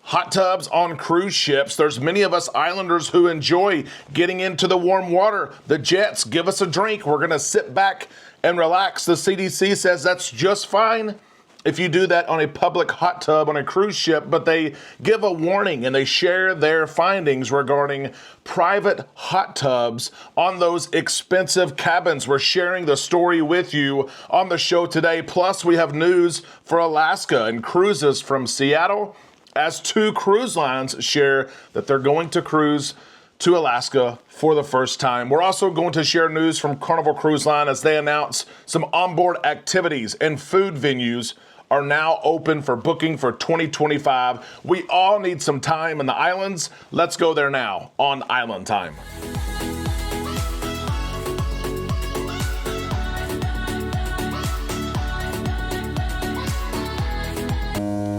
Hot tubs on cruise ships. There's many of us islanders who enjoy getting into the warm water. The jets give us a drink. We're going to sit back and relax. The CDC says that's just fine if you do that on a public hot tub on a cruise ship, but they give a warning and they share their findings regarding private hot tubs on those expensive cabins. We're sharing the story with you on the show today. Plus, we have news for Alaska and cruises from Seattle, as two cruise lines share that they're going to cruise to Alaska for the first time. We're also going to share news from Carnival Cruise Line as they announce some onboard activities and food venues are now open for booking for 2025. We all need some time in the islands. Let's go there now on Island Time.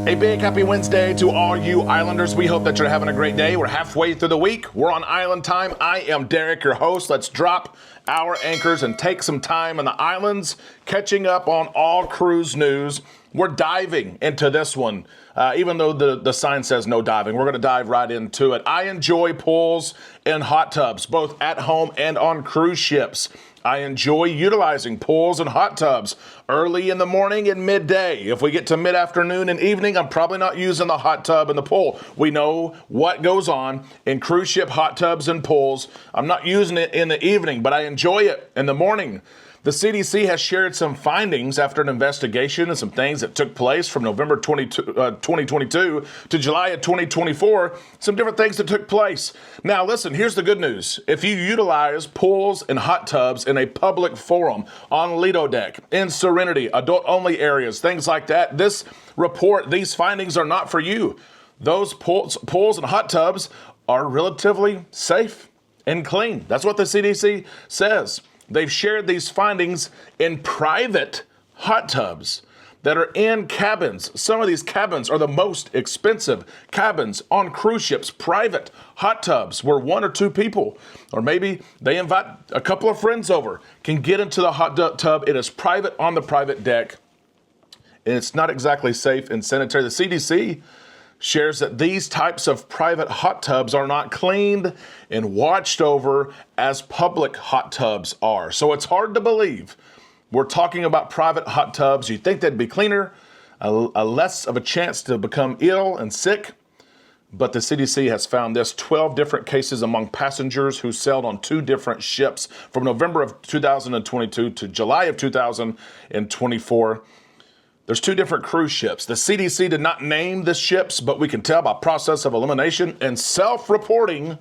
A big happy Wednesday to all you islanders. We hope that you're having a great day. We're halfway through the week. We're on Island Time. I am Derek, your host. Let's drop our anchors and take some time in the islands, catching up on all cruise news. We're diving into this one. Even though the sign says no diving, we're going to dive right into it. I enjoy pools and hot tubs, both at home and on cruise ships. I enjoy utilizing pools and hot tubs early in the morning and midday. If we get to mid-afternoon and evening, I'm probably not using the hot tub and the pool. We know what goes on in cruise ship hot tubs and pools. I'm not using it in the evening, but I enjoy it in the morning. The CDC has shared some findings after an investigation and some things that took place from November 2022 to July of 2024, some different things that took place. Now, listen, here's the good news. If you utilize pools and hot tubs in a public forum, on Lido Deck, in Serenity, adult-only areas, things like that, this report, these findings are not for you. Those pools and hot tubs are relatively safe and clean. That's what the CDC says. They've shared these findings in private hot tubs that are in cabins. Some of these cabins are the most expensive cabins on cruise ships, private hot tubs where one or two people, or maybe they invite a couple of friends over, can get into the hot tub. It is private on the private deck, and it's not exactly safe and sanitary. The CDC shares that these types of private hot tubs are not cleaned and watched over as public hot tubs are. So it's hard to believe we're talking about private hot tubs. You think they'd be cleaner, a less of a chance to become ill and sick. But the CDC has found this 12 different cases among passengers who sailed on two different ships from November of 2022 to July of 2024. There's two different cruise ships. The CDC did not name the ships, but we can tell by process of elimination and self-reporting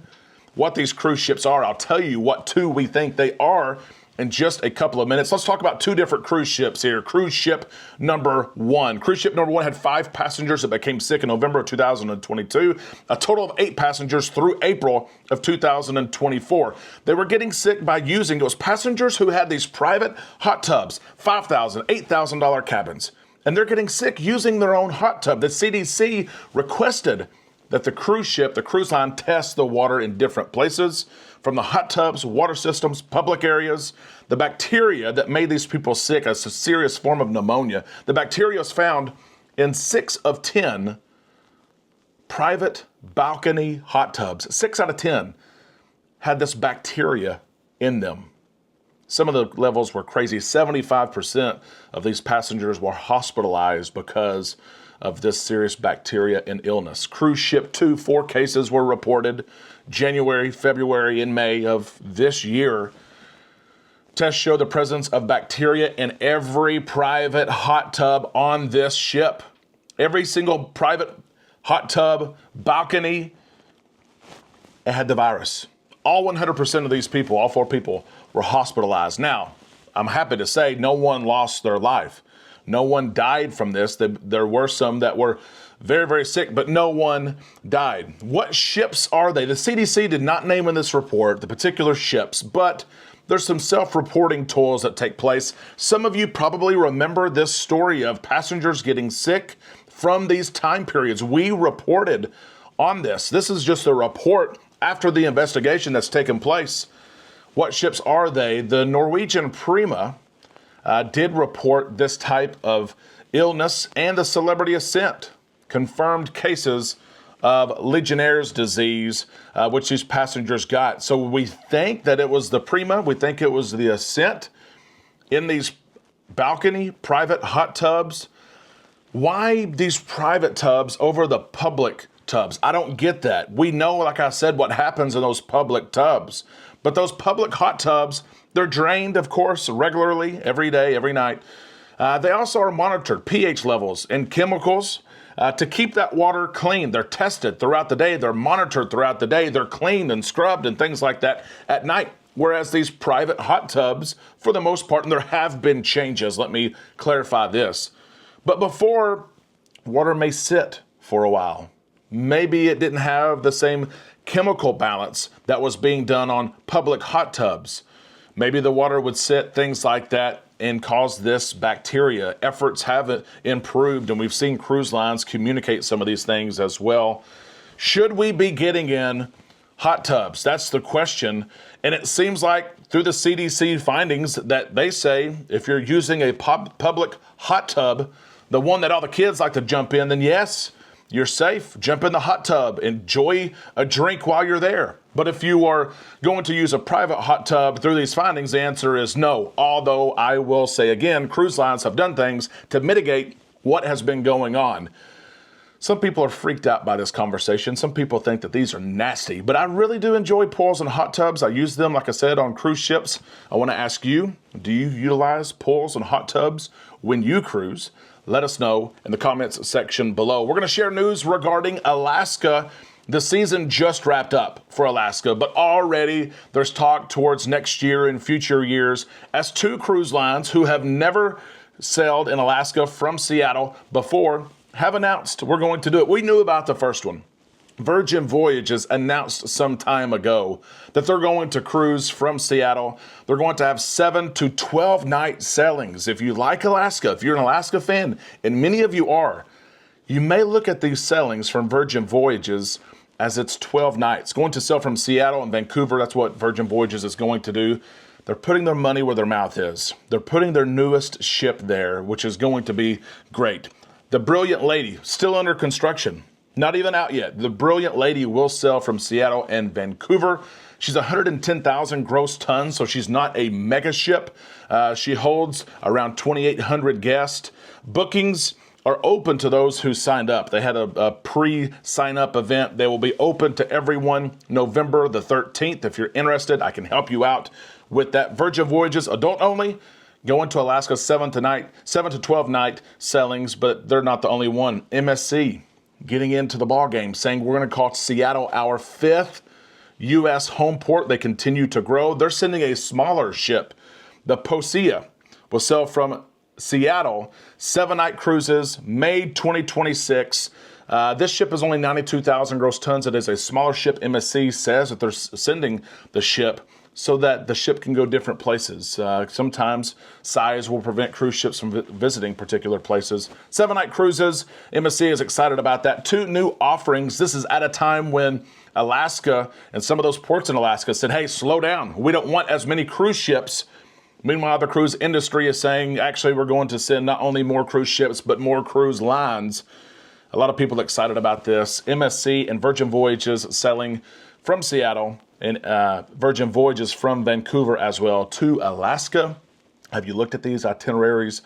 what these cruise ships are. I'll tell you what two we think they are in just a couple of minutes. Let's talk about two different cruise ships here. Cruise ship number one. Cruise ship number one had 5 passengers that became sick in November of 2022. A total of 8 passengers through April of 2024. They were getting sick by using those passengers who had these private hot tubs, $5,000, $8,000 cabins. And they're getting sick using their own hot tub. The CDC requested that the cruise line test the water in different places, from the hot tubs, water systems, public areas. The bacteria that made these people sick, a serious form of pneumonia, the bacteria was found in 6 of 10 private balcony hot tubs. 6 out of 10 had this bacteria in them. Some of the levels were crazy. 75% of these passengers were hospitalized because of this serious bacteria and illness. Cruise ship 2, 4 cases were reported January, February, and May of this year. Tests show the presence of bacteria in every private hot tub on this ship. Every single private hot tub, balcony, it had the virus. All 100% of these people, all 4 people, were hospitalized. Now, I'm happy to say no one lost their life. No one died from this. There were some that were very, very sick, but no one died. What ships are they? The CDC did not name in this report the particular ships, but there's some self-reporting tools that take place. Some of you probably remember this story of passengers getting sick from these time periods. We reported on this. This is just a report after the investigation that's taken place. What ships are they? The Norwegian Prima did report this type of illness, and the Celebrity Ascent confirmed cases of Legionnaire's disease, which these passengers got. So we think that it was the Prima. We think it was the Ascent in these balcony private hot tubs. Why these private tubs over the public tubs? I don't get that. We know, like I said, what happens in those public tubs. But those public hot tubs, they're drained, of course, regularly, every day, every night. They also are monitored, pH levels and chemicals, to keep that water clean. They're tested throughout the day. They're monitored throughout the day. They're cleaned and scrubbed and things like that at night. Whereas these private hot tubs, for the most part, and there have been changes, let me clarify this. But before, water may sit for a while. Maybe it didn't have the same chemical balance that was being done on public hot tubs. Maybe the water would sit, things like that, and cause this bacteria. Efforts have improved, and we've seen cruise lines communicate some of these things as well. Should we be getting in hot tubs? That's the question. And it seems like through the CDC findings that they say if you're using a public hot tub, the one that all the kids like to jump in, then yes, you're safe. Jump in the hot tub. Enjoy a drink while you're there. But if you are going to use a private hot tub through these findings, the answer is no. Although I will say again, cruise lines have done things to mitigate what has been going on. Some people are freaked out by this conversation. Some people think that these are nasty, but I really do enjoy pools and hot tubs. I use them, like I said, on cruise ships. I want to ask you, do you utilize pools and hot tubs when you cruise? Let us know in the comments section below. We're going to share news regarding Alaska. The season just wrapped up for Alaska, but already there's talk towards next year and future years as two cruise lines who have never sailed in Alaska from Seattle before have announced we're going to do it. We knew about the first one. Virgin Voyages announced some time ago that they're going to cruise from Seattle. They're going to have 7 to 12 night sailings. If you like Alaska, if you're an Alaska fan, and many of you are, you may look at these sailings from Virgin Voyages as it's 12 nights. Going to sail from Seattle and Vancouver, that's what Virgin Voyages is going to do. They're putting their money where their mouth is. They're putting their newest ship there, which is going to be great. The Brilliant Lady, still under construction. Not even out yet. The Brilliant Lady will sail from Seattle and Vancouver. She's 110,000 gross tons, so she's not a mega ship. She holds around 2,800 guests. Bookings are open to those who signed up. They had a pre-sign-up event. They will be open to everyone November the 13th. If you're interested, I can help you out with that. Virgin Voyages, adult only. Going to Alaska 7 to 12 night sailings, but they're not the only one. MSC getting into the ball game, saying we're going to call Seattle our 5th U.S. home port. They continue to grow. They're sending a smaller ship. The Posea will sail from Seattle, 7-night cruises, May 2026. This ship is only 92,000 gross tons. It is a smaller ship. MSC says that they're sending the ship so that the ship can go different places. Sometimes size will prevent cruise ships from visiting particular places. 7-night cruises, MSC is excited about that. 2 new offerings. This is at a time when Alaska and some of those ports in Alaska said, hey, slow down. We don't want as many cruise ships. Meanwhile, the cruise industry is saying, actually, we're going to send not only more cruise ships, but more cruise lines. A lot of people are excited about this. MSC and Virgin Voyages sailing from Seattle and Virgin Voyages from Vancouver as well to Alaska. Have you looked at these itineraries?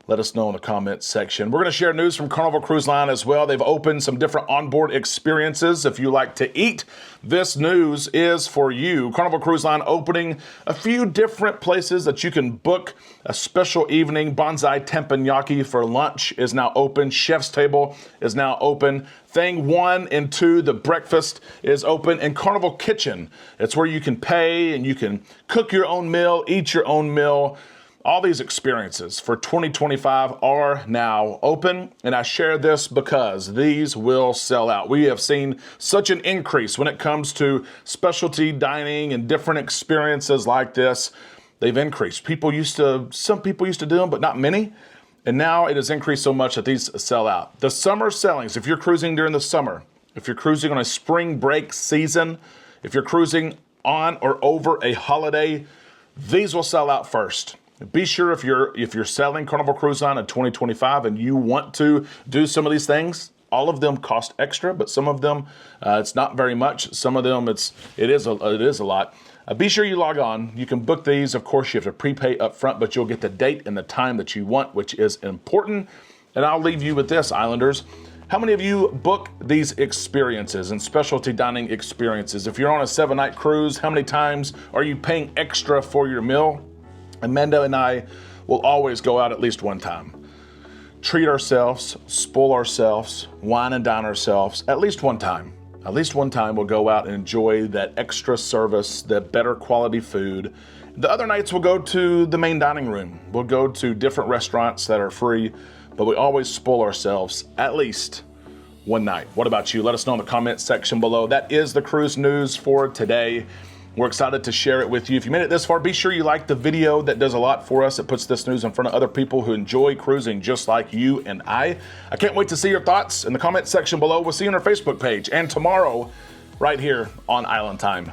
Let us know in the comments section. We're going to share news from Carnival Cruise Line as well. They've opened some different onboard experiences. If you like to eat, this news is for you. Carnival Cruise Line opening a few different places that you can book a special evening. Bonsai Teppanyaki for lunch is now open. Chef's Table is now open. Thing 1 and 2, the breakfast is open. And Carnival Kitchen, it's where you can pay and you can cook your own meal, eat your own meal. All these experiences for 2025 are now open, and I share this because these will sell out. We have seen such an increase when it comes to specialty dining and different experiences like this. They've increased. Some people used to do them, but not many. And now it has increased so much that these sell out. The summer sailings, if you're cruising during the summer, if you're cruising on a spring break season, if you're cruising on or over a holiday, these will sell out first. Be sure if you're selling Carnival Cruise Line in 2025 and you want to do some of these things, All of them cost extra, but some of them it's not very much. Some of them it is a lot. Be sure you log on. You can book these. Of course, you have to prepay up front, but you'll get the date and the time that you want, which is important. And I'll leave you with this, Islanders. How many of you book these experiences and specialty dining experiences? If you're on a 7-night cruise, how many times are you paying extra for your meal? Amanda and I will always go out at least one time. Treat ourselves, spoil ourselves, wine and dine ourselves at least one time. At least one time we'll go out and enjoy that extra service, that better quality food. The other nights we'll go to the main dining room. We'll go to different restaurants that are free, but we always spoil ourselves at least one night. What about you? Let us know in the comment section below. That is the cruise news for today. We're excited to share it with you. If you made it this far, be sure you like the video. That does a lot for us. It puts this news in front of other people who enjoy cruising just like you and I. I can't wait to see your thoughts in the comment section below. We'll see you on our Facebook page and tomorrow right here on Island Time.